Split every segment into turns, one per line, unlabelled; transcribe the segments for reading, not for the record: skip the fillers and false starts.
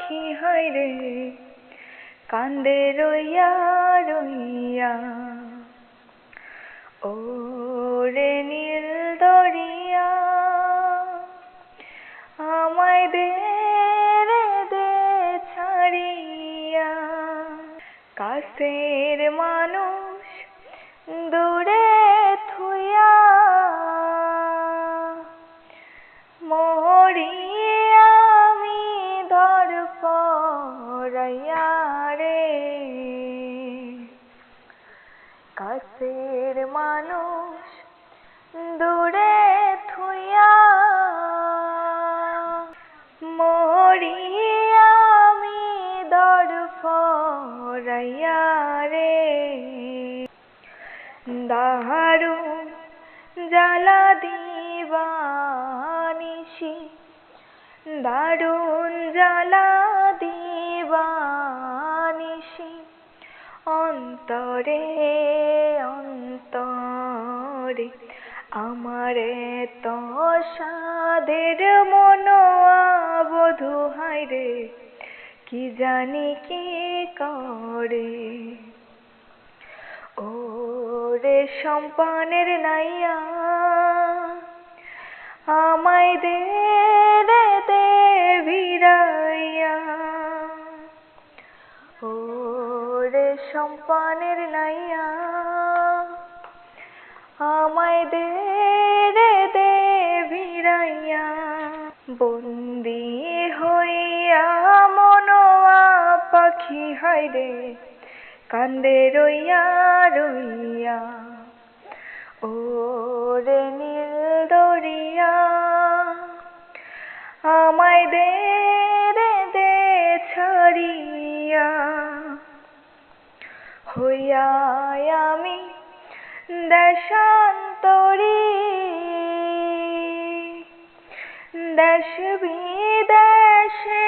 পাখি হায়রে কান্দে রইয়া রইয়া। ওরে নীল দরিয়া আমায় দে রে দে ছাড়িয়া। কাছের মানুষ দূরে থুইয়া মরি আমি ধর পরাইয়া রে। কাছের মানুষ দূরে থুইয়া মরি আমি ধর পরাইয়া রে। দারুণ জ্বালা দিবানিশি দারুণ জ্বালা দিবানিশি অন্তরে অন্তরে আমারে তো সাধের মনোবধু হায়রে কি জানি কি করে। ওরে সম্পানের নাইয়া আমায় দে রে দে ভিড়াইয়া। ওরে সম্পানের নাইয়া আমায় দে রে দে ভিড়াইয়া। বন্দি হইয়া মনোয়া পাখি হায়রে কান্দে রইয়া রইয়া। ওরে নীল দরিয়া আমায় দে রে দে ছাড়িয়া। হইয়া আমি দেশান্তরী দেশ বিদেশে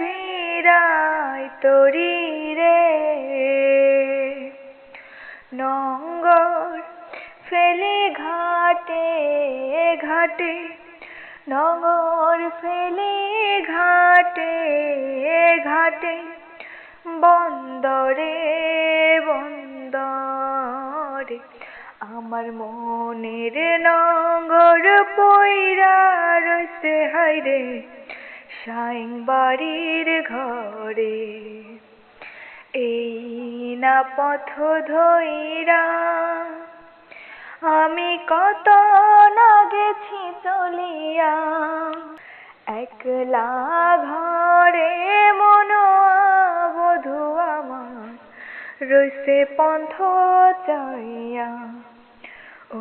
ভিড়াই তরি রে। নঙ্গর ফেলি ঘাটে ঘাটে নঙ্গর ফেলি ঘাটে ঘাটে বন্দরে বন্দরে আমার মনের নঙ্গর পইরা রইছে হায়রে সাইং বাড়ির ঘরে। এই না পথ ধইরা আমি কত না গেছি চলিয়া। একলা ঘরে মনোবধু আমার রইছে পন্থ চাইয়া। ও